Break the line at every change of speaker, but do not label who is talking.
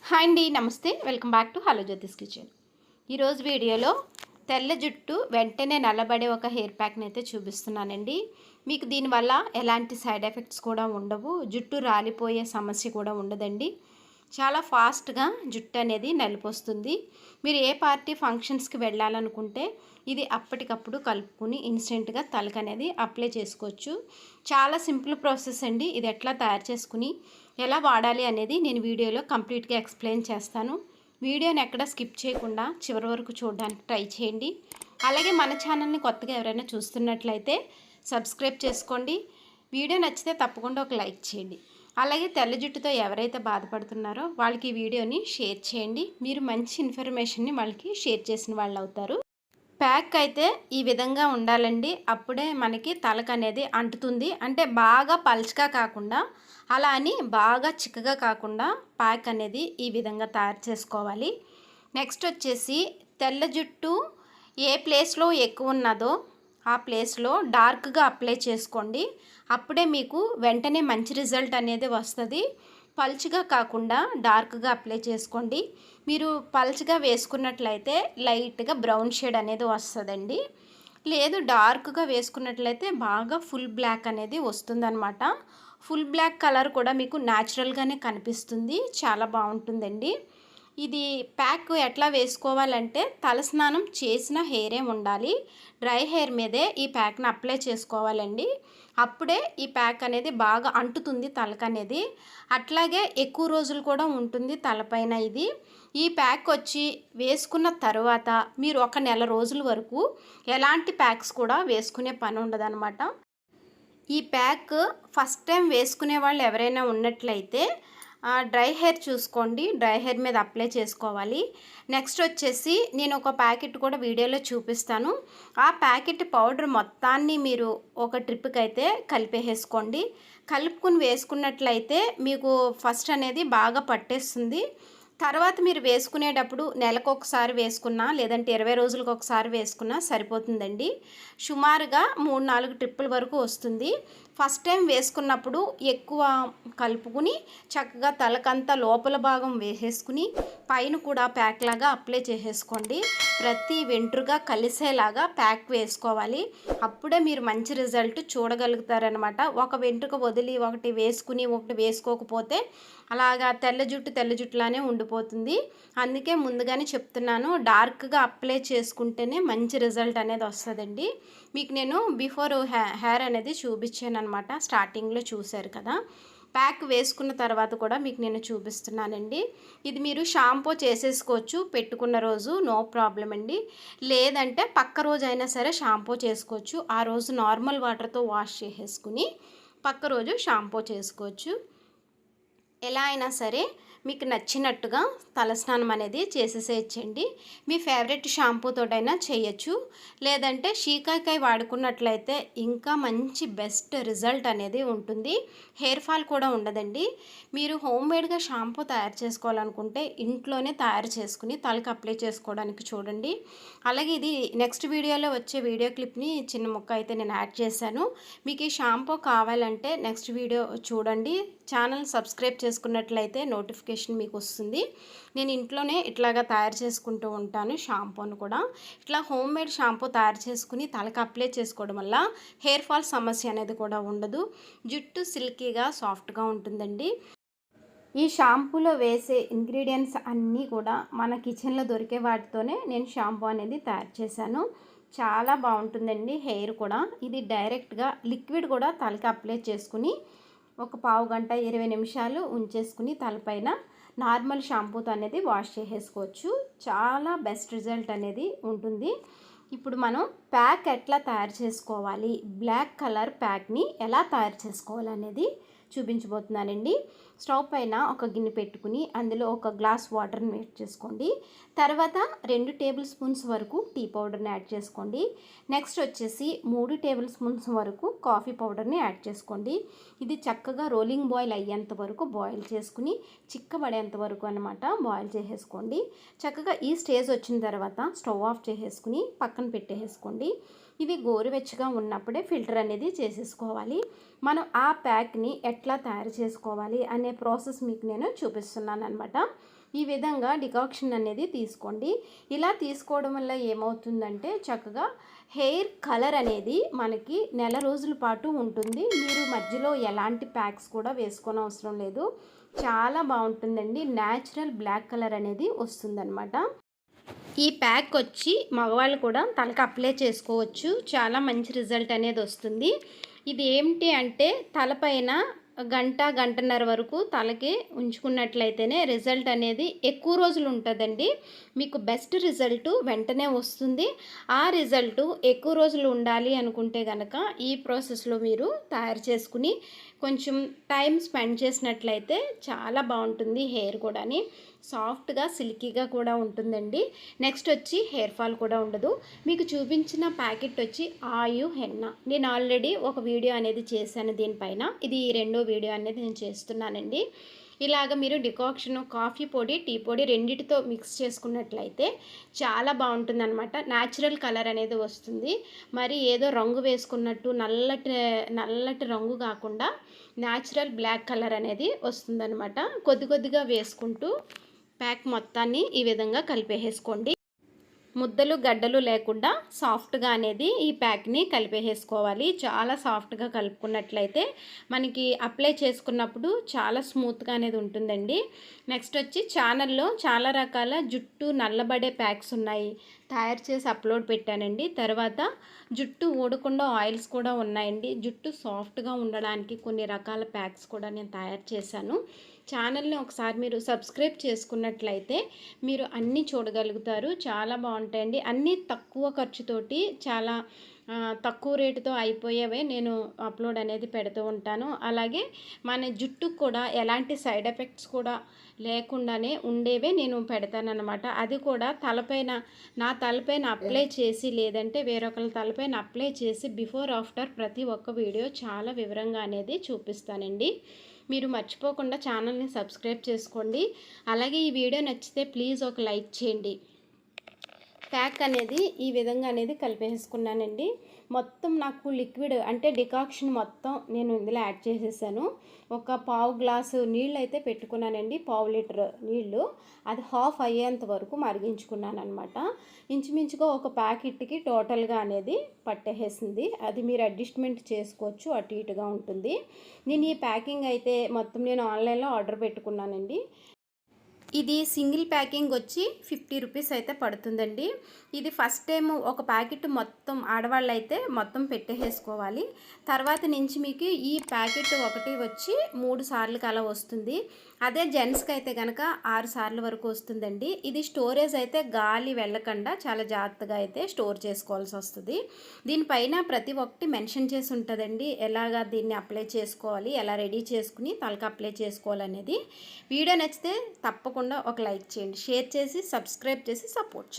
Hi అండి, నమస్తే. Welcome back to hello Jyothish kitchen. ఈరోజు వీడియోలో తెల్ల జుట్టు వెంటనే నల్లబడే ఒక హెయిర్ ప్యాక్ని అయితే చూపిస్తున్నానండి. మీకు దీనివల్ల ఎలాంటి సైడ్ ఎఫెక్ట్స్ కూడా ఉండవు, జుట్టు రాలిపోయే సమస్య కూడా ఉండదండి. చాలా ఫాస్ట్గా జుట్టు అనేది నలిపొస్తుంది. మీరు ఏ పార్టీ ఫంక్షన్స్కి వెళ్ళాలనుకుంటే ఇది అప్పటికప్పుడు కలుపుకుని ఇన్స్టెంట్గా తలకు అనేది అప్లై చేసుకోవచ్చు. చాలా సింపుల్ ప్రాసెస్ అండి. ఇది ఎట్లా తయారు చేసుకుని ఎలా వాడాలి అనేది నేను వీడియోలో కంప్లీట్గా ఎక్స్ప్లెయిన్ చేస్తాను. వీడియోని ఎక్కడ స్కిప్ చేయకుండా చివరి వరకు చూడడానికి ట్రై చేయండి. అలాగే మన ఛానల్ని కొత్తగా ఎవరైనా చూస్తున్నట్లయితే సబ్స్క్రైబ్ చేసుకోండి. వీడియో నచ్చితే తప్పకుండా ఒక లైక్ చేయండి. అలాగే తెల్ల జుట్టుతో ఎవరైతే బాధపడుతున్నారో వాళ్ళకి ఈ వీడియోని షేర్ చేయండి. మీరు మంచి ఇన్ఫర్మేషన్ని వాళ్ళకి షేర్ చేసిన వాళ్ళు అవుతారు. ప్యాక్ అయితే ఈ విధంగా ఉండాలండి. అప్పుడే మనకి తలకు అనేది అంటుతుంది. అంటే బాగా పల్చగా కాకుండా, అలా అని బాగా చిక్కగా కాకుండా ప్యాక్ అనేది ఈ విధంగా తయారు చేసుకోవాలి. నెక్స్ట్ వచ్చేసి తెల్ల జుట్టు ఏ ప్లేస్లో ఎక్కువ ఉన్నదో ఆ ప్లేస్లో డార్క్గా అప్లై చేసుకోండి. అప్పుడే మీకు వెంటనే మంచి రిజల్ట్ అనేది వస్తుంది. పల్చగా కాకుండా డార్క్గా అప్లై చేసుకోండి. మీరు పల్చగా వేసుకున్నట్లయితే లైట్గా బ్రౌన్ షేడ్ అనేది వస్తుందండి. లేదు డార్క్గా వేసుకున్నట్లయితే బాగా ఫుల్ బ్లాక్ అనేది వస్తుందన్నమాట. ఫుల్ బ్లాక్ కలర్ కూడా మీకు న్యాచురల్గానే కనిపిస్తుంది. చాలా బాగుంటుందండి. ఇది ప్యాక్ ఎట్లా వేసుకోవాలంటే తలస్నానం చేసిన హెయిరే ఉండాలి. డ్రై హెయిర్ మీదే ఈ ప్యాక్ని అప్లై చేసుకోవాలండి. అప్పుడే ఈ ప్యాక్ అనేది బాగా అంటుతుంది తలకు అనేది. అట్లాగే ఎక్కువ రోజులు కూడా ఉంటుంది తలపైన ఇది. ఈ ప్యాక్ వచ్చి వేసుకున్న తర్వాత మీరు ఒక నెల రోజుల వరకు ఎలాంటి ప్యాక్స్ కూడా వేసుకునే పని ఉండదన్నమాట. ఈ ప్యాక్ ఫస్ట్ టైం వేసుకునే వాళ్ళు ఎవరైనా ఉన్నట్లయితే డ్రై హెయిర్ చూసుకోండి, డ్రై హెయిర్ మీద అప్లై చేసుకోవాలి. నెక్స్ట్ వచ్చేసి నేను ఒక ప్యాకెట్ కూడా వీడియోలో చూపిస్తాను. ఆ ప్యాకెట్ పౌడర్ మొత్తాన్ని మీరు ఒక ట్రిప్కి అయితే కలిపేసుకోండి. కలుపుకుని వేసుకున్నట్లయితే మీకు ఫస్ట్ అనేది బాగా పట్టేస్తుంది. తర్వాత మీరు వేసుకునేటప్పుడు నెలకు ఒకసారి వేసుకున్నా లేదంటే 20 రోజులకు ఒకసారి వేసుకున్నా సరిపోతుందండి. సుమారుగా 3-4 ట్రిప్పుల వరకు వస్తుంది. ఫస్ట్ టైం వేసుకున్నప్పుడు ఎక్కువ కలుపుకుని చక్కగా తలకంతా లోపల భాగం వేసేసుకుని పైన కూడా ప్యాక్ లాగా అప్లై చేసేసుకోండి. ప్రతి వెంట్రుగా కలిసేలాగా ప్యాక్ వేసుకోవాలి. అప్పుడే మీరు మంచి రిజల్ట్ చూడగలుగుతారనమాట. ఒక వెంట్రుక వదిలి ఒకటి వేసుకుని ఒకటి వేసుకోకపోతే అలాగా తెల్ల జుట్టులానే ఉండిపోతుంది. అందుకే ముందుగానే చెప్తున్నాను, డార్క్గా అప్లై చేసుకుంటేనే మంచి రిజల్ట్ అనేది వస్తుందండి. మీకు నేను బిఫోర్ హెయిర్ అనేది చూపించాను అనమాట. స్టార్టింగ్లో చూశారు కదా. ప్యాక్ వేసుకున్న తర్వాత కూడా మీకు నేను చూపిస్తున్నానండి. ఇది మీరు షాంపూ చేసేసుకోవచ్చు పెట్టుకున్న రోజు, నో ప్రాబ్లం అండి. లేదంటే పక్క రోజు అయినా సరే షాంపూ చేసుకోవచ్చు. ఆ రోజు నార్మల్ వాటర్తో వాష్ చేసేసుకుని పక్క రోజు షాంపూ చేసుకోవచ్చు. ఎలా అయినా సరే మీకు నచ్చినట్టుగా తలస్నానం అనేది చేసేసేయచ్చండి. మీ ఫేవరెట్ షాంపూతోటైనా చేయొచ్చు. లేదంటే షీకాకాయ వాడుకున్నట్లయితే ఇంకా మంచి బెస్ట్ రిజల్ట్ అనేది ఉంటుంది. హెయిర్ ఫాల్ కూడా ఉండదండి. మీరు హోమ్మేడ్గా షాంపూ తయారు చేసుకోవాలనుకుంటే ఇంట్లోనే తయారు చేసుకుని తలకు అప్లై చేసుకోవడానికి చూడండి. అలాగే ఇది నెక్స్ట్ వీడియోలో వచ్చే వీడియో క్లిప్ని చిన్న ముక్క అయితే నేను యాడ్ చేశాను. మీకు ఈ షాంపూ కావాలంటే నెక్స్ట్ వీడియో చూడండి. ఛానల్ సబ్స్క్రైబ్ చేసుకున్నట్లయితే నోటిఫికేషన్ మీకు వస్తుంది. నేను ఇంట్లోనే ఇట్లాగా తయారు చేసుకుంటూ ఉంటాను షాంపూను కూడా. ఇట్లా హోమ్ మేడ్ షాంపూ తయారు చేసుకుని తలకు అప్లై చేసుకోవడం వల్ల హెయిర్ ఫాల్ సమస్య అనేది కూడా ఉండదు. జుట్టు సిల్కీగా సాఫ్ట్గా ఉంటుందండి. ఈ షాంపూలో వేసే ఇంగ్రీడియంట్స్ అన్నీ కూడా మన కిచెన్లో దొరికే వాటితోనే నేను షాంపూ అనేది తయారు చేశాను. చాలా బాగుంటుందండి. హెయిర్ కూడా ఇది డైరెక్ట్గా లిక్విడ్ కూడా తలకి అప్లై చేసుకుని ఒక పావు గంట 20 నిమిషాలు ఉంచేసుకుని తలపైన నార్మల్ షాంపూతో అనేది వాష్ చేసేసుకోవచ్చు. చాలా బెస్ట్ రిజల్ట్ అనేది ఉంటుంది. ఇప్పుడు మనం ప్యాక్ ఎట్లా తయారు చేసుకోవాలి, బ్లాక్ కలర్ ప్యాక్ని ఎలా తయారు చేసుకోవాలనేది చూపించబోతున్నానండి. స్టవ్ పైన ఒక గిన్నె పెట్టుకుని అందులో ఒక గ్లాస్ వాటర్ని యాడ్ చేసుకోండి. తర్వాత 2 టేబుల్ స్పూన్స్ వరకు టీ పౌడర్ని యాడ్ చేసుకోండి. నెక్స్ట్ వచ్చేసి 3 టేబుల్ స్పూన్స్ వరకు కాఫీ పౌడర్ని యాడ్ చేసుకోండి. ఇది చక్కగా రోలింగ్ బాయిల్ అయ్యేంత వరకు బాయిల్ చేసుకుని చిక్కబడేంత వరకు అనమాట బాయిల్ చేసేసుకోండి. చక్కగా ఈ స్టేజ్ వచ్చిన తర్వాత స్టవ్ ఆఫ్ చేసేసుకుని పక్కన పెట్టేసుకోండి. ఇది గోరువెచ్చగా ఉన్నప్పుడే ఫిల్టర్ అనేది చేసేసుకోవాలి. మనం ఆ ప్యాక్ని ఎట్లా తయారు చేసుకోవాలి అనే ప్రాసెస్ మీకు నేను చూపిస్తున్నాను అనమాట. ఈ విధంగా డికాక్షన్ అనేది తీసుకోండి. ఇలా తీసుకోవడం వల్ల ఏమవుతుందంటే చక్కగా హెయిర్ కలర్ అనేది మనకి నెల రోజుల పాటు ఉంటుంది. మీరు మధ్యలో ఎలాంటి ప్యాక్స్ కూడా వేసుకోని అవసరం లేదు. చాలా బాగుంటుందండి. న్యాచురల్ బ్లాక్ కలర్ అనేది వస్తుందన్నమాట. ఈ ప్యాక్ వచ్చి మగవాళ్ళు కూడా తలకి అప్లై చేసుకోవచ్చు. చాలా మంచి రిజల్ట్ అనేది వస్తుంది. ఇది ఏమిటి అంటే తలపైన గంటన్నర వరకు తలకి ఉంచుకున్నట్లయితేనే రిజల్ట్ అనేది ఎక్కువ రోజులు ఉంటుందండి. మీకు బెస్ట్ రిజల్ట్ వెంటనే వస్తుంది. ఆ రిజల్ట్ ఎక్కువ రోజులు ఉండాలి అనుకుంటే కనుక ఈ ప్రాసెస్లో మీరు తయారు చేసుకుని కొంచెం టైం స్పెండ్ చేసినట్లయితే చాలా బాగుంటుంది. హెయిర్ కూడాని సాఫ్ట్గా సిల్కీగా కూడా ఉంటుందండి. నెక్స్ట్ వచ్చి హెయిర్ ఫాల్ కూడా ఉండదు. మీకు చూపించిన ప్యాకెట్ వచ్చి ఆయు హెన్నా. నేను ఆల్రెడీ ఒక వీడియో అనేది చేశాను దీనిపైన. ఇది రెండో వీడియో అనేది నేను చేస్తున్నానండి. ఇలాగ మీరు డికాక్షన్ కాఫీ పొడి టీ పొడి రెండిటితో మిక్స్ చేసుకున్నట్లయితే చాలా బాగుంటుంది అనమాట. న్యాచురల్ కలర్ అనేది వస్తుంది. మరి ఏదో రంగు వేసుకున్నట్టు నల్లటి రంగు కాకుండా న్యాచురల్ బ్లాక్ కలర్ అనేది వస్తుందన్నమాట. కొద్దిగా వేసుకుంటూ ప్యాక్ మొత్తాన్ని ఈ విధంగా కలిపేసుకోండి. ముద్దలు గడ్డలు లేకుండా సాఫ్ట్గా అనేది ఈ ప్యాక్ని కలిపేసుకోవాలి. చాలా సాఫ్ట్గా కలుపుకున్నట్లయితే మనకి అప్లై చేసుకున్నప్పుడు చాలా స్మూత్గా అనేది ఉంటుందండి. నెక్స్ట్ వచ్చి ఛానల్లో చాలా రకాల జుట్టు నల్లబడే ప్యాక్స్ ఉన్నాయి, తయారు చేసి అప్లోడ్ పెట్టానండి. తర్వాత జుట్టు ఊడకుండా ఆయిల్స్ కూడా ఉన్నాయండి. జుట్టు సాఫ్ట్గా ఉండడానికి కొన్ని రకాల ప్యాక్స్ కూడా నేను తయారు చేశాను. ఛానల్ని ఒకసారి మీరు సబ్స్క్రైబ్ చేసుకున్నట్లయితే మీరు అన్నీ చూడగలుగుతారు. చాలా బాగుంటాయండి. అన్నీ తక్కువ ఖర్చుతోటి చాలా తక్కువ రేటుతో అయిపోయేవే నేను అప్లోడ్ అనేది పెడుతూ ఉంటాను. అలాగే మన జుట్టుకు కూడా ఎలాంటి సైడ్ ఎఫెక్ట్స్ కూడా లేకుండానే ఉండేవే నేను పెడతానన్నమాట. అది కూడా నా తలపైన అప్లై చేసి లేదంటే వేరొకరి తలపైన అప్లై చేసి బిఫోర్ ఆఫ్టర్ ప్రతి ఒక్క వీడియో చాలా వివరంగా అనేది చూపిస్తానండి. మీరు మర్చిపోకుండా ఛానల్ని సబ్స్క్రైబ్ చేసుకోండి. అలాగే ఈ వీడియో నచ్చితే ప్లీజ్ ఒక లైక్ చేయండి. ప్యాక్ అనేది ఈ విధంగా అనేది కలిపేసుకున్నానండి. మొత్తం నాకు లిక్విడ్ అంటే డికాక్షన్ మొత్తం నేను ఇందులో యాడ్ చేసేసాను. ఒక పావు గ్లాసు నీళ్ళు అయితే పెట్టుకున్నానండి. పావు లీటర్ నీళ్ళు అది హాఫ్ అయ్యేంత వరకు మరిగించుకున్నాను అనమాట. ఇంచుమించుగా ఒక ప్యాకెట్కి టోటల్గా అనేది పట్టేసింది. అది మీరు అడ్జస్ట్మెంట్ చేసుకోవచ్చు, అటు ఇటుగా ఉంటుంది. నేను ఈ ప్యాకింగ్ అయితే మొత్తం నేను ఆన్లైన్లో ఆర్డర్ పెట్టుకున్నానండి. ఇది సింగిల్ ప్యాకింగ్ వచ్చి 50 రూపీస్ అయితే పడుతుందండి. ఇది ఫస్ట్ టైం ఒక ప్యాకెట్ మొత్తం ఆడవాళ్ళు అయితే మొత్తం పెట్టేసుకోవాలి. తర్వాత నుంచి మీకు ఈ ప్యాకెట్ ఒకటి వచ్చి 3 సార్లకి అలా వస్తుంది. అదే జెంట్స్కి అయితే కనుక 6 సార్లు వరకు వస్తుందండి. ఇది స్టోరేజ్ అయితే గాలి వెళ్ళకుండా చాలా జాగ్రత్తగా అయితే స్టోర్ చేసుకోవాల్సి వస్తుంది. దీనిపైన ప్రతి ఒక్కటి మెన్షన్ చేసి ఉంటుందండి. ఎలాగా దీన్ని అప్లై చేసుకోవాలి, ఎలా రెడీ చేసుకుని తలకి అప్లై చేసుకోవాలనేది. వీడియో నచ్చితే తప్పకుండా ఒక లైక్ చేయండి, షేర్ చేసి సబ్స్క్రైబ్ చేసి సపోర్ట్ చేయండి.